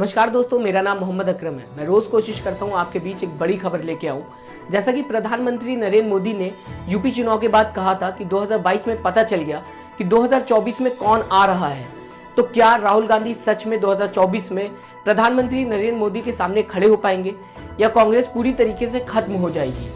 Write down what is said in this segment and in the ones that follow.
नमस्कार दोस्तों, मेरा नाम मोहम्मद अकरम है। मैं रोज कोशिश करता हूं आपके बीच एक बड़ी खबर लेके आऊं। जैसा कि प्रधानमंत्री नरेंद्र मोदी ने यूपी चुनाव के बाद कहा था कि 2022 में पता चल गया कि 2024 में कौन आ रहा है। तो क्या राहुल गांधी सच में 2024 में प्रधानमंत्री नरेंद्र मोदी के सामने खड़े हो पाएंगे या कांग्रेस पूरी तरीके से खत्म हो जाएगी?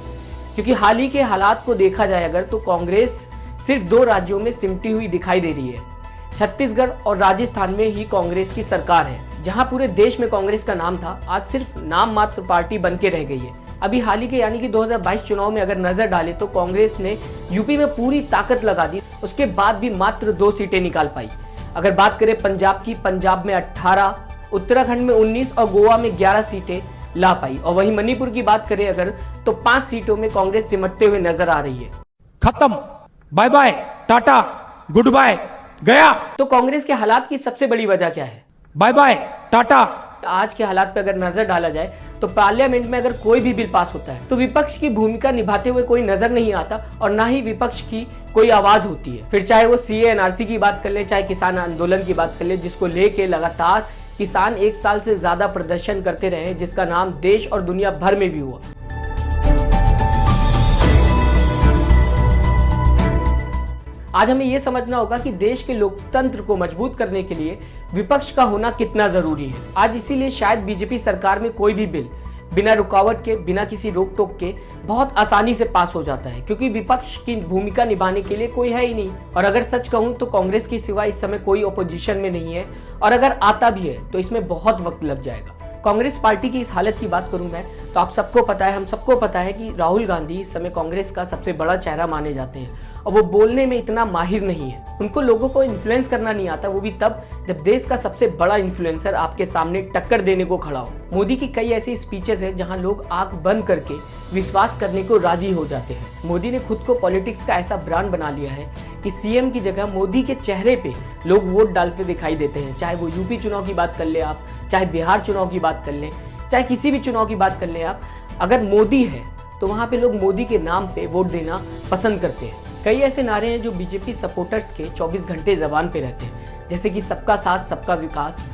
क्योंकि हाल ही के हालात को देखा जाए अगर तो कांग्रेस सिर्फ 2 राज्यों में सिमटी हुई दिखाई दे रही है। छत्तीसगढ़ और राजस्थान में ही कांग्रेस की सरकार है। जहां पूरे देश में कांग्रेस का नाम था, आज सिर्फ नाम मात्र पार्टी बन के रह गई है। अभी हाल ही के यानी कि 2022 चुनाव में अगर नजर डाले तो कांग्रेस ने यूपी में पूरी ताकत लगा दी, उसके बाद भी मात्र 2 सीटें निकाल पाई। अगर बात करें पंजाब की, पंजाब में 18, उत्तराखंड में 19 और गोवा में 11 सीटें ला पाई। और वहीं मणिपुर की बात करें अगर तो 5 सीटों में कांग्रेस सिमटते हुए नजर आ रही है। खत्म, bye bye, tata, good bye, गया। तो कांग्रेस के हालात की सबसे बड़ी वजह क्या है? Bye bye, tata. आज के हालात पे अगर नजर डाला जाए तो पार्लियामेंट में अगर कोई भी बिल पास होता है तो विपक्ष की भूमिका निभाते हुए कोई नजर नहीं आता और ना ही विपक्ष की कोई आवाज होती है। फिर चाहे वो सीए एनआरसी की बात कर ले, चाहे किसान आंदोलन की बात कर ले, जिसको लेके लगातार किसान 1 साल से ज्यादा प्रदर्शन करते रहे, जिसका नाम देश और दुनिया भर में भी हुआ। आज हमें यह समझना होगा कि देश के लोकतंत्र को मजबूत करने के लिए विपक्ष का होना कितना जरूरी है। आज इसीलिए शायद बीजेपी सरकार में कोई भी बिल बिना रुकावट के, बिना किसी रोक टोक के बहुत आसानी से पास हो जाता है, क्योंकि विपक्ष की भूमिका निभाने के लिए कोई है ही नहीं। और अगर सच कहूं तो कांग्रेस के सिवा इस समय कोई ओपोजिशन में नहीं है, और अगर आता भी है तो इसमें बहुत वक्त लग जाएगा। कांग्रेस पार्टी की इस हालत की बात करूं मैं तो आप सबको पता है, हम सबको पता है कि राहुल गांधी इस समय कांग्रेस का सबसे बड़ा चेहरा माने जाते हैं और वो बोलने में इतना माहिर नहीं है। उनको लोगों को इन्फ्लुएंस करना नहीं आता, वो भी तब जब देश का सबसे बड़ा इन्फ्लुएंसर आपके सामने टक्कर देने को खड़ा हो। मोदी की कई ऐसी स्पीचेस हैं जहां लोग आंख बंद करके विश्वास करने को राजी हो जाते हैं। मोदी ने खुद को पॉलिटिक्स का ऐसा ब्रांड बना लिया है कि सीएम की जगह मोदी के चेहरे पे लोग वोट डालते दिखाई देते हैं। चाहे वो यूपी चुनाव की बात कर ले आप, चाहे बिहार चुनाव की बात कर लें, चाहे किसी भी चुनाव की बात कर लें आप, अगर मोदी है तो वहां पे लोग मोदी के नाम पे वोट देना पसंद करते हैं। कई ऐसे नारे हैं जो बीजेपी सपोर्टर्स के 24 घंटे जबान पे रहते हैं, जैसे कि सबका साथ सबका विकास,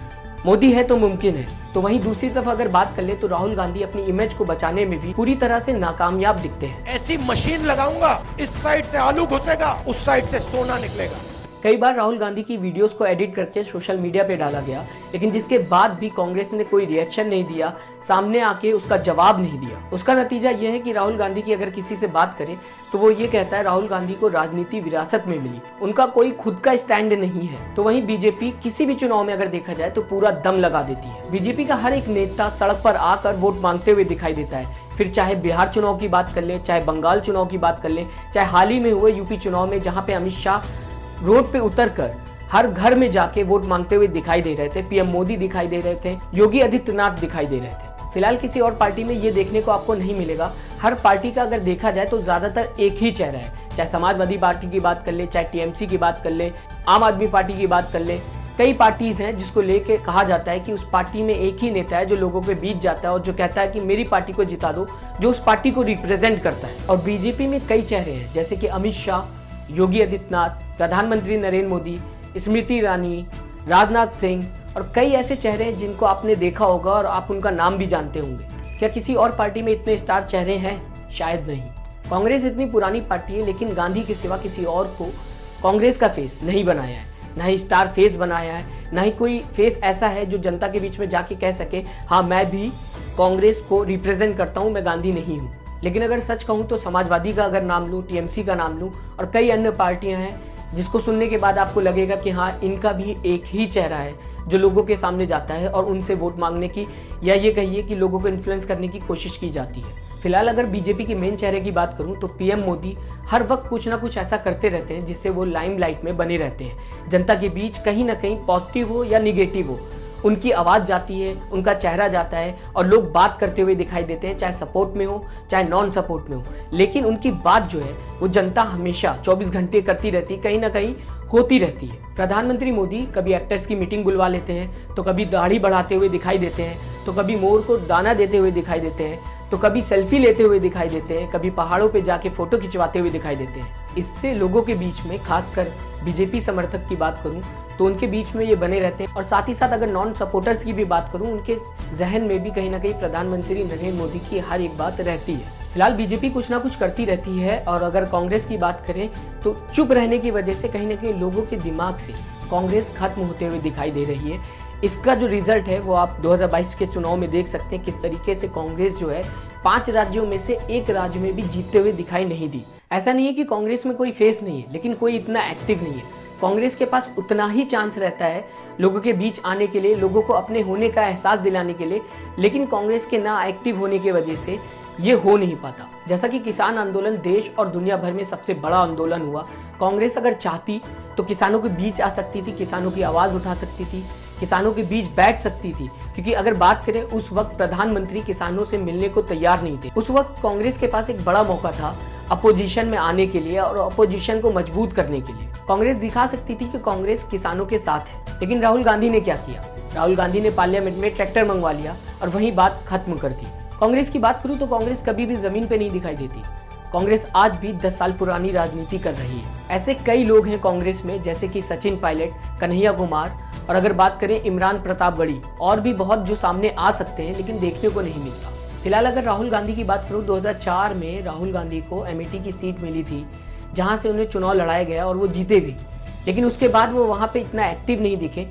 मोदी है तो मुमकिन है। तो वहीं दूसरी तरफ अगर बात कर ले तो राहुल गांधी अपनी इमेज को बचाने में भी पूरी तरह से नाकामयाब दिखते हैं। ऐसी मशीन लगाऊंगा, इस साइड से आलू घुसेगा, उस साइड से सोना निकलेगा। कई बार राहुल गांधी की वीडियोस को एडिट करके सोशल मीडिया पे डाला गया, लेकिन जिसके बाद भी कांग्रेस ने कोई रिएक्शन नहीं दिया, सामने आके उसका जवाब नहीं दिया। उसका नतीजा यह है कि राहुल गांधी की अगर किसी से बात करें तो वो ये कहता है राहुल गांधी को राजनीति विरासत में मिली, उनका कोई खुद का स्टैंड नहीं है। तो वहीं बीजेपी किसी भी चुनाव में अगर देखा जाए तो पूरा दम लगा देती है। बीजेपी का हर एक नेता सड़क पर आकर वोट मांगते हुए दिखाई देता है। फिर चाहे बिहार चुनाव की बात कर ले, चाहे बंगाल चुनाव की बात कर ले, चाहे हाल ही में हुए यूपी चुनाव में जहाँ पे अमित शाह रोड पे उतरकर हर घर में जाके वोट मांगते हुए दिखाई दे रहे थे। पीएम मोदी दिखाई दे रहे थे, योगी आदित्यनाथ दिखाई दे रहे थे। फिलहाल किसी और पार्टी में ये देखने को आपको नहीं मिलेगा। हर पार्टी का अगर देखा जाए तो ज्यादातर एक ही चेहरा है। चाहे समाजवादी पार्टी की बात कर ले, चाहे टीएमसी की बात कर ले, आम आदमी पार्टी की बात कर ले, कई पार्टीज हैं जिसको लेके कहा जाता है कि उस पार्टी में एक ही नेता है जो लोगों के बीच जाता है और जो कहता है कि मेरी पार्टी को जिता दो, जो उस पार्टी को रिप्रेजेंट करता है। और बीजेपी में कई चेहरे हैं, जैसे कि अमित शाह, योगी आदित्यनाथ, प्रधानमंत्री नरेंद्र मोदी, स्मृति ईरानी, राजनाथ सिंह और कई ऐसे चेहरे हैं जिनको आपने देखा होगा और आप उनका नाम भी जानते होंगे। क्या किसी और पार्टी में इतने स्टार चेहरे हैं? शायद नहीं। कांग्रेस इतनी पुरानी पार्टी है, लेकिन गांधी के सिवा किसी और को कांग्रेस का फेस नहीं बनाया है, ना ही स्टार फेस बनाया है, ना ही कोई फेस ऐसा है जो जनता के बीच में जाके कह सके हाँ मैं भी कांग्रेस को रिप्रेजेंट करता हूँ, मैं गांधी नहीं हूँ। लेकिन अगर सच कहूँ तो समाजवादी का अगर नाम लूँ, टीएमसी का नाम लूँ और कई अन्य पार्टियां हैं जिसको सुनने के बाद आपको लगेगा कि हाँ इनका भी एक ही चेहरा है जो लोगों के सामने जाता है और उनसे वोट मांगने की या ये कहिए कि लोगों को इन्फ्लुएंस करने की कोशिश की जाती है। फिलहाल अगर बीजेपी के मेन चेहरे की बात करूं तो पीएम मोदी हर वक्त कुछ ना कुछ ऐसा करते रहते हैं जिससे वो लाइमलाइट में बने रहते हैं। जनता के बीच कहीं ना कहीं पॉजिटिव हो या निगेटिव हो, उनकी आवाज़ जाती है, उनका चेहरा जाता है और लोग बात करते हुए दिखाई देते हैं, चाहे सपोर्ट में हो चाहे नॉन सपोर्ट में हो। लेकिन उनकी बात जो है वो जनता हमेशा 24 घंटे करती रहती, कहीं ना कहीं होती रहती है। प्रधानमंत्री मोदी कभी एक्टर्स की मीटिंग बुलवा लेते हैं, तो कभी दाढ़ी बढ़ाते हुए दिखाई देते हैं, तो कभी मोर को दाना देते हुए दिखाई देते हैं, तो कभी सेल्फी लेते हुए दिखाई देते हैं, कभी पहाड़ों पे जाके फोटो खिंचवाते हुए दिखाई देते हैं। इससे लोगों के बीच में, खासकर बीजेपी समर्थक की बात करूं तो उनके बीच में ये बने रहते हैं। और साथ ही साथ अगर नॉन सपोर्टर्स की भी बात करूं, उनके जहन में भी कहीं ना कहीं प्रधानमंत्री नरेंद्र मोदी की हर एक बात रहती है। फिलहाल बीजेपी कुछ ना कुछ करती रहती है, और अगर कांग्रेस की बात करें तो चुप रहने की वजह से कहीं ना कहीं लोगों के दिमाग से कांग्रेस खत्म होते हुए दिखाई दे रही है। इसका जो रिजल्ट है वो आप 2022 के चुनाव में देख सकते हैं, किस तरीके से कांग्रेस जो है 5 राज्यों में से एक राज्य में भी जीतते हुए दिखाई नहीं दी। ऐसा नहीं है कि कांग्रेस में कोई फेस नहीं है, लेकिन कोई इतना एक्टिव नहीं है। कांग्रेस के पास उतना ही चांस रहता है लोगों के बीच आने के लिए, लोगों को अपने होने का एहसास दिलाने के लिए, लेकिन कांग्रेस के ना एक्टिव होने की वजह से ये हो नहीं पाता। जैसा कि किसान आंदोलन देश और दुनिया भर में सबसे बड़ा आंदोलन हुआ, कांग्रेस अगर चाहती तो किसानों के बीच आ सकती थी, किसानों की आवाज उठा सकती थी, किसानों के बीच बैठ सकती थी। क्योंकि अगर बात करें, उस वक्त प्रधानमंत्री किसानों से मिलने को तैयार नहीं थे। उस वक्त कांग्रेस के पास एक बड़ा मौका था अपोजिशन में आने के लिए और अपोजिशन को मजबूत करने के लिए। कांग्रेस दिखा सकती थी कि कांग्रेस किसानों के साथ है। लेकिन राहुल गांधी ने क्या किया? राहुल गांधी ने पार्लियामेंट में ट्रैक्टर मंगवा लिया और वहीं बात खत्म कर दी। कांग्रेस की बात करूं तो कांग्रेस कभी भी जमीन पे नहीं दिखाई देती। कांग्रेस आज भी 10 साल पुरानी राजनीति कर रही है। ऐसे कई लोग हैं कांग्रेस में, जैसे कि सचिन पायलट, कन्हैया कुमार, और अगर बात करें इमरान प्रतापगढ़ी, और भी बहुत जो सामने आ सकते हैं, लेकिन देखने को नहीं मिलता। फिलहाल अगर राहुल गांधी की बात करूं, 2004 में राहुल गांधी को अमेठी की सीट मिली थी, जहां से उन्हें चुनाव लड़ाया गया और वो जीते भी। लेकिन उसके बाद वो वहां पे इतना एक्टिव नहीं दिखे,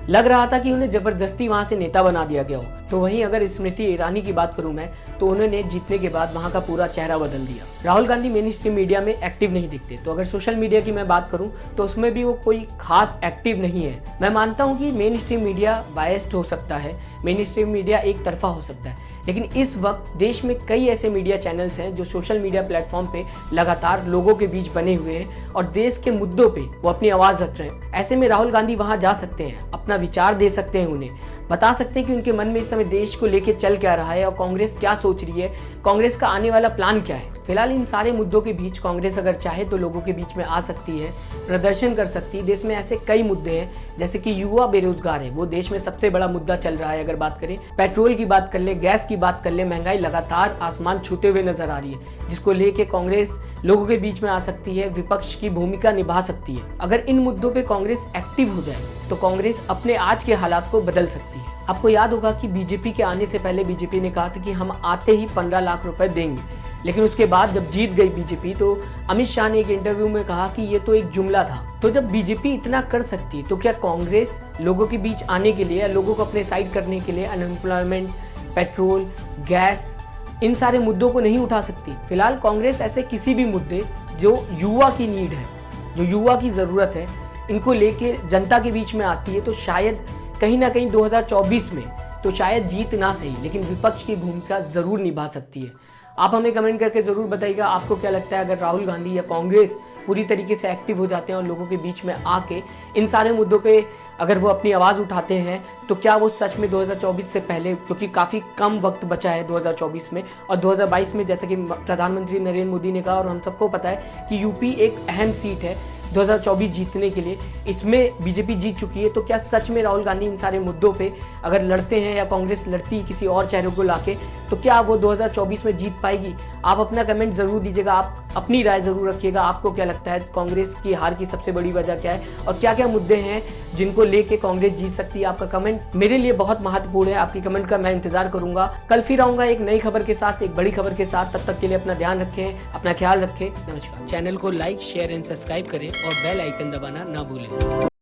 लग रहा था कि उन्हें जबरदस्ती वहां से नेता बना दिया गया हो। तो वहीं अगर स्मृति ईरानी की बात करूं मैं, तो उन्होंने जीतने के बाद वहां का पूरा चेहरा बदल दिया। Rahul Gandhi main stream media में एक्टिव नहीं दिखते। तो अगर सोशल मीडिया की मैं बात करूं तो उसमें भी वो कोई खास एक्टिव नहीं है। मैं मानता हूं कि मेन स्ट्रीम मीडिया बायस्ड हो सकता है, मेन स्ट्रीम मीडिया एक तरफा हो सकता है, लेकिन इस वक्त देश में कई ऐसे मीडिया चैनल्स हैं जो सोशल मीडिया प्लेटफॉर्म पे लगातार लोगों के बीच बने हुए हैं और देश के मुद्दों पे वो अपनी आवाज रख रहे हैं। ऐसे में राहुल गांधी वहां जा सकते हैं, अपना विचार दे सकते हैं, उन्हें बता सकते हैं कि उनके मन में इस समय देश को लेके चल क्या रहा है और कांग्रेस क्या सोच रही है, कांग्रेस का आने वाला प्लान क्या है। फिलहाल इन सारे मुद्दों के बीच कांग्रेस अगर चाहे तो लोगों के बीच में आ सकती है, प्रदर्शन कर सकती है। देश में ऐसे कई मुद्दे हैं, जैसे कि युवा बेरोजगार है, वो देश में सबसे बड़ा मुद्दा चल रहा है। अगर बात करें पेट्रोल की बात कर ले, गैस की बात कर ले, महंगाई लगातार आसमान छूते हुए नजर आ रही है, जिसको लेके कांग्रेस लोगों के बीच में आ सकती है, विपक्ष की भूमिका निभा सकती है। अगर इन मुद्दों पे कांग्रेस एक्टिव हो जाए तो कांग्रेस अपने आज के हालात को बदल सकती है। आपको याद होगा कि बीजेपी के आने से पहले बीजेपी ने कहा था कि हम आते ही 15 लाख रुपए देंगे, लेकिन उसके बाद जब जीत गई बीजेपी तो अमित शाह ने एक इंटरव्यू में कहा कि ये तो एक जुमला था। तो जब बीजेपी इतना कर सकती है तो क्या कांग्रेस लोगों के बीच आने के लिए या लोगों को अपने साइड करने के लिए अनएम्प्लॉयमेंट, पेट्रोल, गैस, इन सारे मुद्दों को नहीं उठा सकती? फिलहाल कांग्रेस ऐसे किसी भी मुद्दे जो युवा की नीड है, जो युवा की जरूरत है, इनको लेके जनता के बीच में आती है तो शायद कहीं ना कहीं 2024 में तो शायद जीत ना सही, लेकिन विपक्ष की भूमिका जरूर निभा सकती है। आप हमें कमेंट करके जरूर बताइएगा आपको क्या लगता है, अगर राहुल गांधी या कांग्रेस पूरी तरीके से एक्टिव हो जाते हैं और लोगों के बीच में आके इन सारे मुद्दों पे अगर वो अपनी आवाज़ उठाते हैं, तो क्या वो सच में 2024 से पहले, क्योंकि काफ़ी कम वक्त बचा है 2024 में, और 2022 में जैसे कि प्रधानमंत्री नरेंद्र मोदी ने कहा और हम सबको पता है कि यूपी एक अहम सीट है 2024 जीतने के लिए, इसमें बीजेपी जीत चुकी है। तो क्या सच में राहुल गांधी इन सारे मुद्दों पे अगर लड़ते हैं या कांग्रेस लड़ती किसी और चेहरे को लाके, तो क्या वो 2024 में जीत पाएगी? आप अपना कमेंट जरूर दीजिएगा, आप अपनी राय जरूर रखिएगा। आपको क्या लगता है कांग्रेस की हार की सबसे बड़ी वजह क्या है और क्या क्या मुद्दे हैं जिनको लेके कांग्रेस जीत सकती है? आपका कमेंट मेरे लिए बहुत महत्वपूर्ण है, आपकी कमेंट का मैं इंतजार करूंगा। कल फिर आऊंगा एक नई खबर के साथ, एक बड़ी खबर के साथ। तब तक के लिए अपना ध्यान रखें, अपना ख्याल रखें। नमस्कार। चैनल को लाइक, शेयर एंड सब्सक्राइब करें और बेल आइकन दबाना ना भूलें।